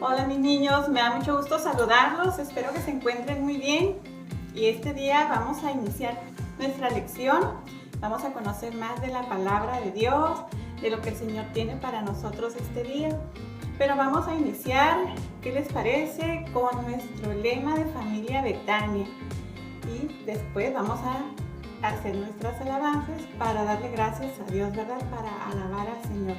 Hola mis niños, me da mucho gusto saludarlos, espero que se encuentren muy bien y este día vamos a iniciar nuestra lección, vamos a conocer más de la palabra de Dios, de lo que el Señor tiene para nosotros este día, pero vamos a iniciar, ¿qué les parece? Con nuestro lema de familia Betania y después vamos a hacer nuestras alabanzas para darle gracias a Dios, ¿verdad? Para alabar al Señor.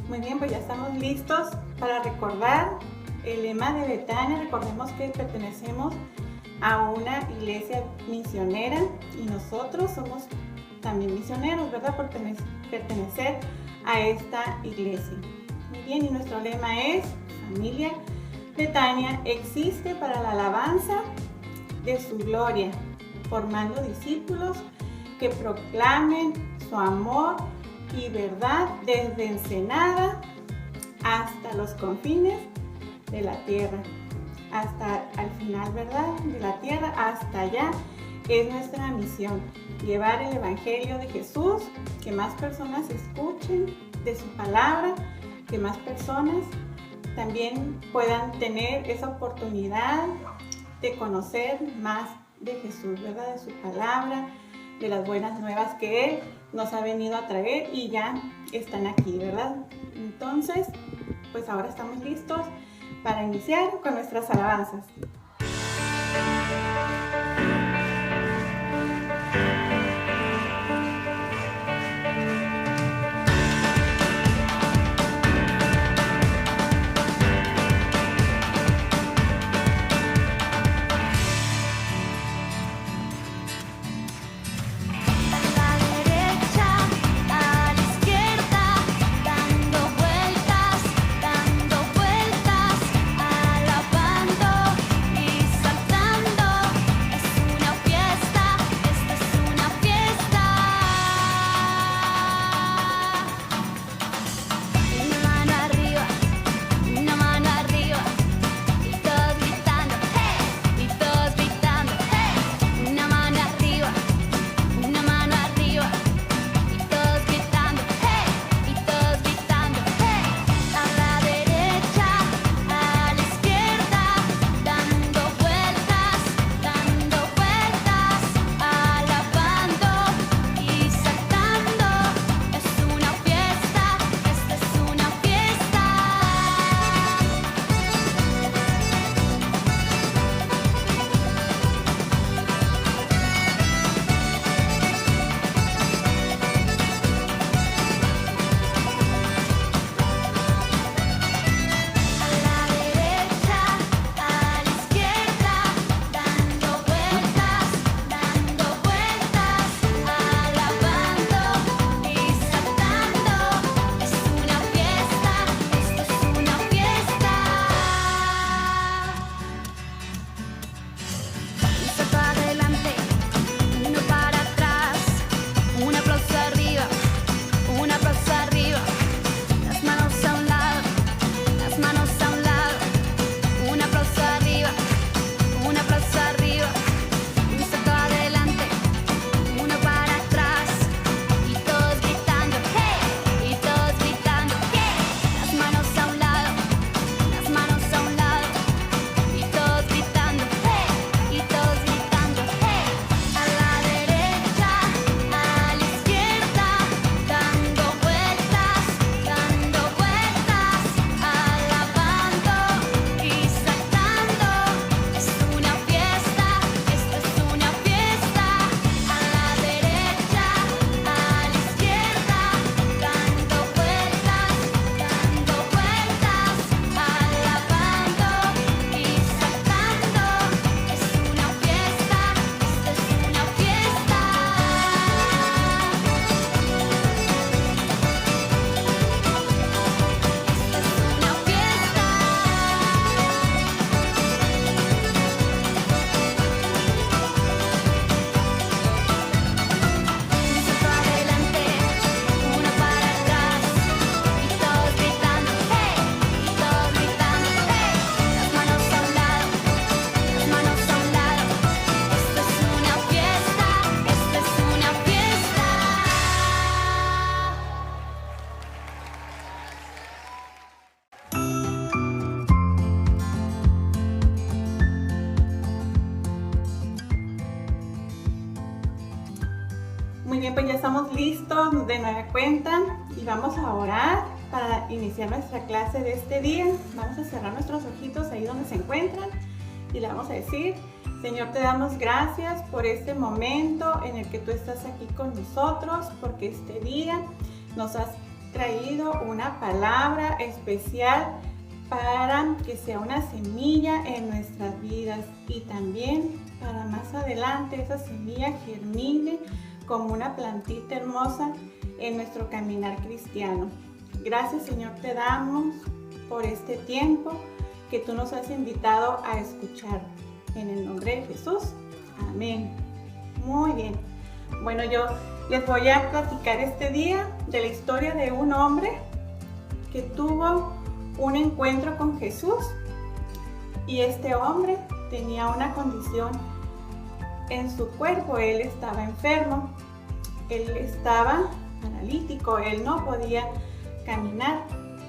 Muy bien, pues ya estamos listos para recordar el lema de Betania. Recordemos que pertenecemos a una iglesia misionera y nosotros somos también misioneros, ¿verdad? Por pertenecer a esta iglesia. Muy bien, y nuestro lema es: familia Betania existe para la alabanza de su gloria, formando discípulos que proclamen su amor y verdad desde Ensenada hasta los confines de la tierra, hasta al final, ¿verdad? De la tierra hasta allá es nuestra misión, llevar el evangelio de Jesús, que más personas escuchen de su palabra, que más personas también puedan tener esa oportunidad de conocer más de Jesús, ¿verdad? De su palabra, de las buenas nuevas que Él nos ha venido a traer y ya están aquí, ¿verdad? Entonces, pues ahora estamos listos para iniciar con nuestras alabanzas. Alabando Muy bien, pues ya estamos listos de nueva cuenta y vamos a orar para iniciar nuestra clase de este día. Vamos a cerrar nuestros ojitos ahí donde se encuentran y le vamos a decir: Señor, te damos gracias por este momento en el que tú estás aquí con nosotros, porque este día nos has traído una palabra especial para que sea una semilla en nuestras vidas y también para más adelante esa semilla germine como una plantita hermosa en nuestro caminar cristiano. Gracias, Señor, te damos por este tiempo que tú nos has invitado a escuchar. En el nombre de Jesús, amén. Muy bien. Bueno, yo les voy a platicar este día de la historia de un hombre que tuvo un encuentro con Jesús, y este hombre tenía una condición en su cuerpo. Él estaba enfermo, él estaba paralítico, él no podía caminar,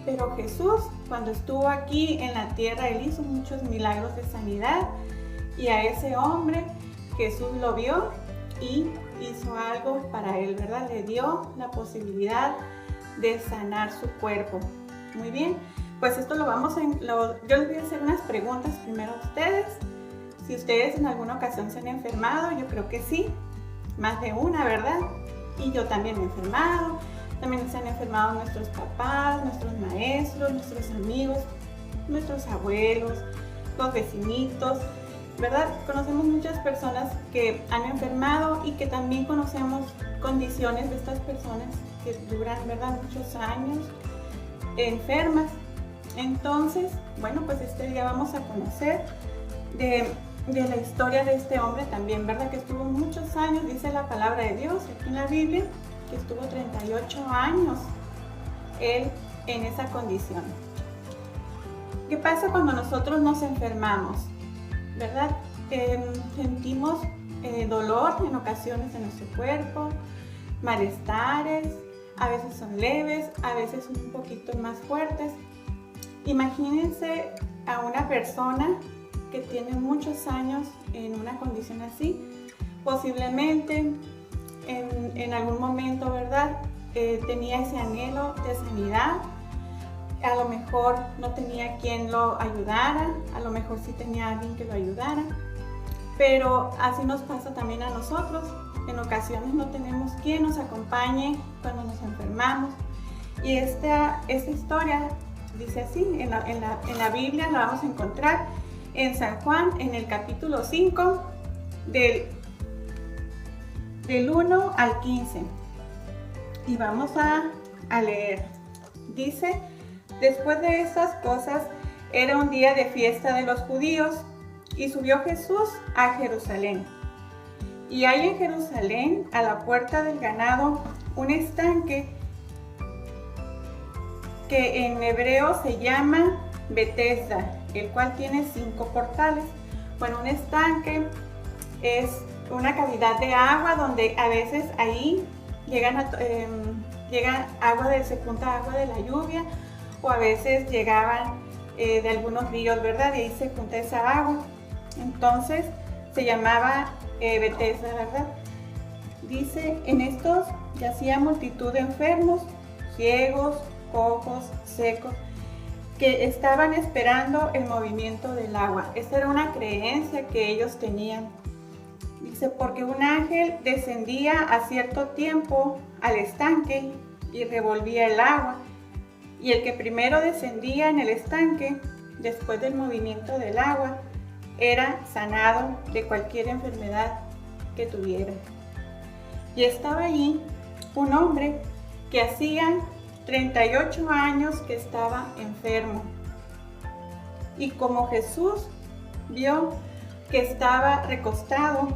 pero Jesús, cuando estuvo aquí en la tierra, él hizo muchos milagros de sanidad, y a ese hombre Jesús lo vio y hizo algo para él, ¿verdad? Le dio la posibilidad de sanar su cuerpo. Muy bien, pues esto yo les voy a hacer unas preguntas primero a ustedes. Si ustedes en alguna ocasión se han enfermado, yo creo que sí, más de una, ¿verdad? Y yo también me he enfermado, también se han enfermado nuestros papás, nuestros maestros, nuestros amigos, nuestros abuelos, los vecinitos, ¿verdad? Conocemos muchas personas que han enfermado y que también conocemos condiciones de estas personas que duran, ¿verdad?, muchos años enfermas. Entonces, bueno, pues este día vamos a conocer de la historia de este hombre también, ¿verdad? Que estuvo muchos años, dice la palabra de Dios aquí en la Biblia, que estuvo 38 años él en esa condición. ¿Qué pasa cuando nosotros nos enfermamos? ¿Verdad? Sentimos dolor en ocasiones en nuestro cuerpo, malestares, a veces son leves, a veces son un poquito más fuertes. Imagínense a una persona que tiene muchos años en una condición así, posiblemente en algún momento, ¿verdad? Tenía ese anhelo de sanidad. A lo mejor no tenía quien lo ayudara, a lo mejor sí tenía alguien que lo ayudara, pero así nos pasa también a nosotros. En ocasiones no tenemos quien nos acompañe cuando nos enfermamos, y esta historia dice así, en la Biblia la vamos a encontrar en San Juan, en el capítulo 5, del 1 al 15, y vamos a leer. Dice: después de estas cosas, era un día de fiesta de los judíos, y subió Jesús a Jerusalén. Y hay en Jerusalén, a la puerta del ganado, un estanque que en hebreo se llama Betesda, el cual tiene 5 portales. Bueno, un estanque es una cavidad de agua donde a veces ahí se junta agua de la lluvia, o a veces llegaban de algunos ríos, ¿verdad? Y ahí se junta esa agua. Entonces se llamaba Betesda, ¿verdad? Dice: en estos yacía multitud de enfermos, ciegos, cojos, secos, que estaban esperando el movimiento del agua. Esta era una creencia que ellos tenían. Dice: porque un ángel descendía a cierto tiempo al estanque y revolvía el agua, y el que primero descendía en el estanque, después del movimiento del agua, era sanado de cualquier enfermedad que tuviera. Y estaba allí un hombre que hacía 38 años que estaba enfermo. Y como Jesús vio que estaba recostado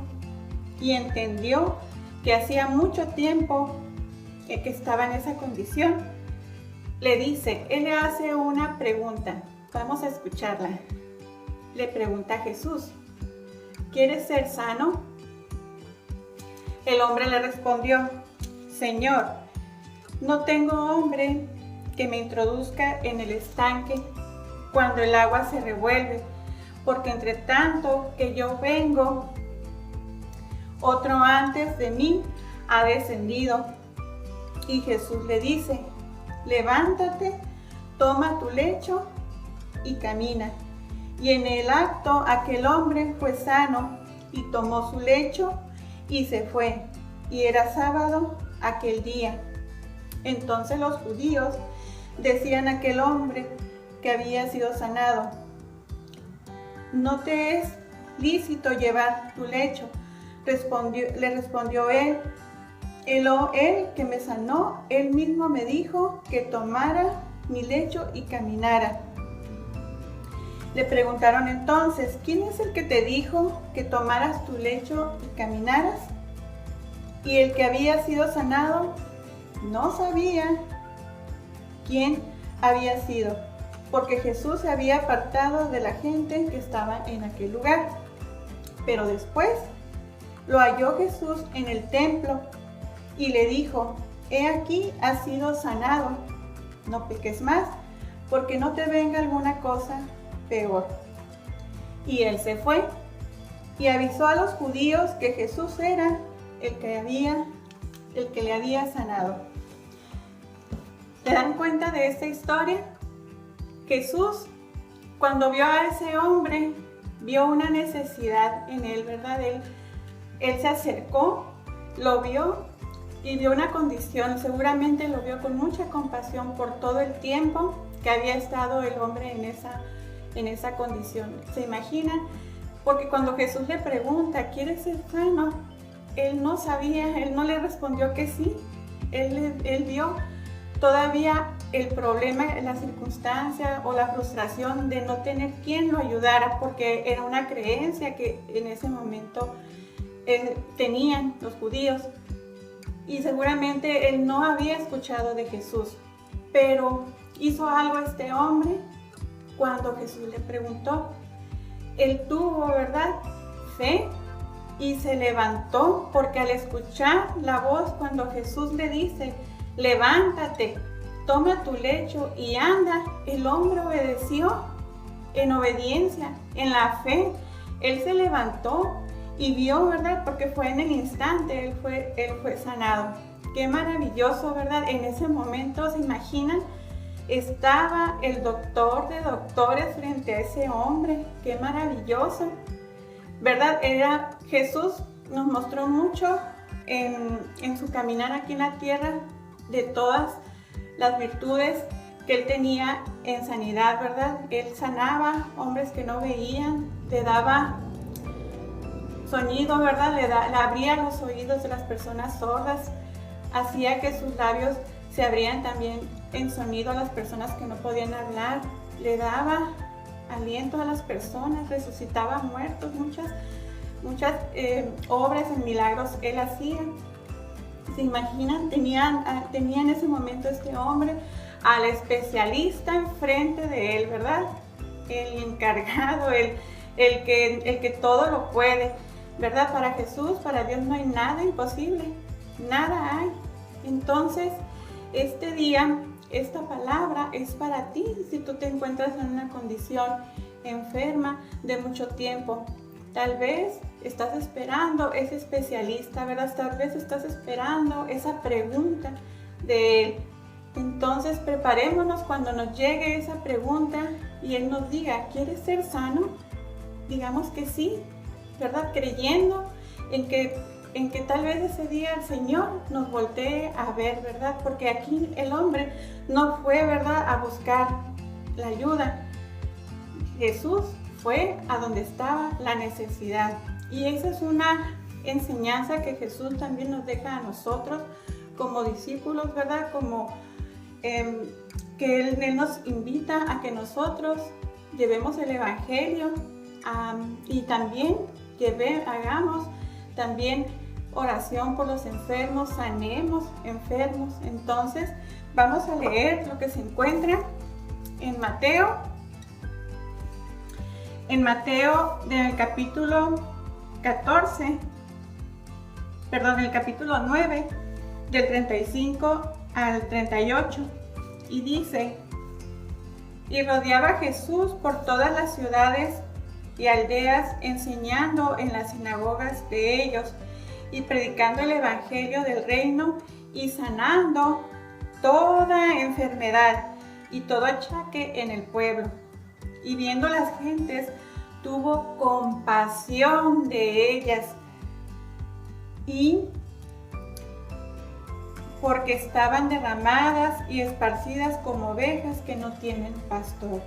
y entendió que hacía mucho tiempo que estaba en esa condición, él le hace una pregunta. Vamos a escucharla. Le pregunta a Jesús: ¿quieres ser sano? El hombre le respondió: Señor, no tengo hombre que me introduzca en el estanque cuando el agua se revuelve, porque entre tanto que yo vengo, otro antes de mí ha descendido. Y Jesús le dice: levántate, toma tu lecho y camina. Y en el acto aquel hombre fue sano y tomó su lecho y se fue. Y era sábado aquel día. Entonces los judíos decían a aquel hombre que había sido sanado: ¿no te es lícito llevar tu lecho? Le respondió él: él que me sanó, él mismo me dijo que tomara mi lecho y caminara. Le preguntaron entonces: ¿quién es el que te dijo que tomaras tu lecho y caminaras? Y el que había sido sanado no sabía quién había sido, porque Jesús se había apartado de la gente que estaba en aquel lugar. Pero después lo halló Jesús en el templo y le dijo: he aquí, has sido sanado, no peques más, porque no te venga alguna cosa peor. Y él se fue y avisó a los judíos que Jesús era el que le había sanado. ¿Se dan cuenta de esta historia? Jesús, cuando vio a ese hombre, vio una necesidad en él, ¿verdad? Él se acercó, lo vio y vio una condición. Seguramente lo vio con mucha compasión por todo el tiempo que había estado el hombre en esa condición. ¿Se imaginan? Porque cuando Jesús le pregunta: ¿quieres ser sano?, él no sabía, él no le respondió que sí. Él vio todavía el problema, la circunstancia o la frustración de no tener quien lo ayudara, porque era una creencia que en ese momento tenían los judíos. Y seguramente él no había escuchado de Jesús, pero hizo algo este hombre cuando Jesús le preguntó. Él tuvo, ¿verdad?, fe y se levantó, porque al escuchar la voz cuando Jesús le dice: levántate, toma tu lecho y anda, el hombre obedeció en obediencia, en la fe. Él se levantó y vio, ¿verdad?, porque fue en el instante, él fue sanado. Qué maravilloso, ¿verdad? En ese momento, ¿se imaginan? Estaba el doctor de doctores frente a ese hombre. Qué maravilloso, ¿verdad? Jesús nos mostró mucho en su caminar aquí en la tierra de todas las virtudes que él tenía en sanidad, ¿verdad? Él sanaba hombres que no veían, le daba sonido, ¿verdad? Le abría los oídos de las personas sordas, hacía que sus labios se abrían también en sonido a las personas que no podían hablar, le daba aliento a las personas, resucitaba muertos, muchas obras en milagros él hacía. ¿Se imaginan? Tenía en ese momento este hombre al especialista enfrente de él, ¿verdad? El encargado, el que todo lo puede, ¿verdad? Para Jesús, para Dios no hay nada imposible, nada hay. Entonces, este día, esta palabra es para ti si tú te encuentras en una condición enferma de mucho tiempo. Tal vez estás esperando ese especialista, ¿verdad? Tal vez estás esperando esa pregunta de él. Entonces preparémonos cuando nos llegue esa pregunta y él nos diga: ¿quieres ser sano? Digamos que sí, ¿verdad? Creyendo en que tal vez ese día el Señor nos voltee a ver, ¿verdad? Porque aquí el hombre no fue, ¿verdad?, a buscar la ayuda. Jesús fue a donde estaba la necesidad. Y esa es una enseñanza que Jesús también nos deja a nosotros como discípulos, ¿verdad? Que Él nos invita a que nosotros llevemos el Evangelio y también hagamos también oración por los enfermos, sanemos enfermos. Entonces vamos a leer lo que se encuentra en Mateo del capítulo 9, del 35 al 38, y dice: y rodeaba Jesús por todas las ciudades y aldeas, enseñando en las sinagogas de ellos y predicando el evangelio del reino y sanando toda enfermedad y todo achaque en el pueblo. Y viendo las gentes, tuvo compasión de ellas, y porque estaban derramadas y esparcidas como ovejas que no tienen pastor.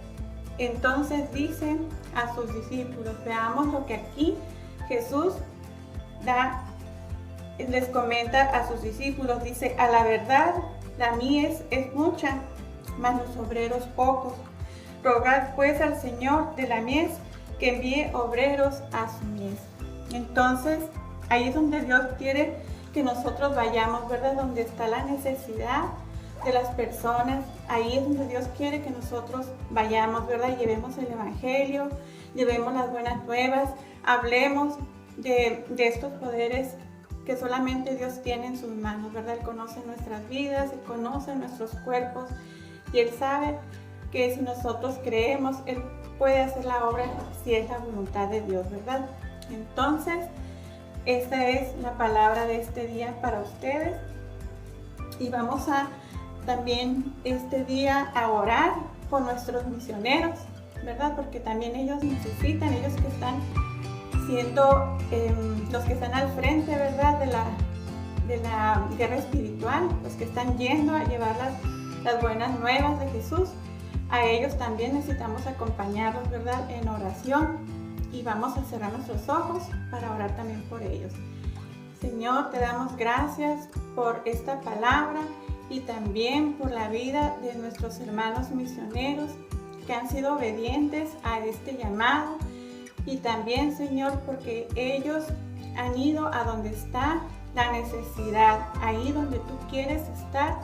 Entonces dice a sus discípulos, veamos lo que aquí Jesús les comenta a sus discípulos. Dice, a la verdad, la mies es mucha, mas los obreros pocos. Rogad pues al Señor de la mies que envíe obreros a su mies. Entonces, ahí es donde Dios quiere que nosotros vayamos, ¿verdad? Donde está la necesidad de las personas, ahí es donde Dios quiere que nosotros vayamos, ¿verdad? Llevemos el evangelio, llevemos las buenas nuevas, hablemos de estos poderes que solamente Dios tiene en sus manos, ¿verdad? Él conoce nuestras vidas, Él conoce nuestros cuerpos y Él sabe que si nosotros creemos, Él puede hacer la obra si es la voluntad de Dios, ¿verdad? Entonces, esta es la palabra de este día para ustedes y vamos a también este día a orar por nuestros misioneros, ¿verdad? Porque también ellos necesitan, ellos que están siendo los que están al frente, ¿verdad? De la guerra espiritual, los que están yendo a llevar las buenas nuevas de Jesús. A ellos también necesitamos acompañarlos, ¿verdad? En oración, y vamos a cerrar nuestros ojos para orar también por ellos. Señor, te damos gracias por esta palabra y también por la vida de nuestros hermanos misioneros que han sido obedientes a este llamado, y también, Señor, porque ellos han ido a donde está la necesidad, ahí donde tú quieres estar.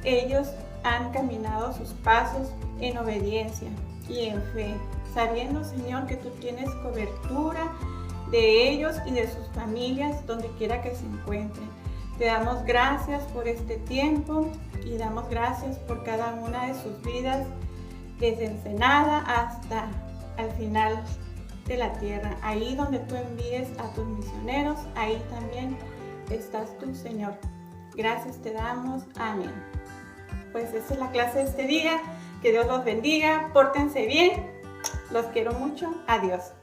Ellos han caminado sus pasos en obediencia y en fe, sabiendo, Señor, que tú tienes cobertura de ellos y de sus familias donde quiera que se encuentren. Te damos gracias por este tiempo y damos gracias por cada una de sus vidas, desde Ensenada hasta al final de la tierra. Ahí donde tú envíes a tus misioneros, ahí también estás tú, Señor. Gracias te damos. Amén. Pues esa es la clase de este día. Que Dios los bendiga. Pórtense bien. Los quiero mucho. Adiós.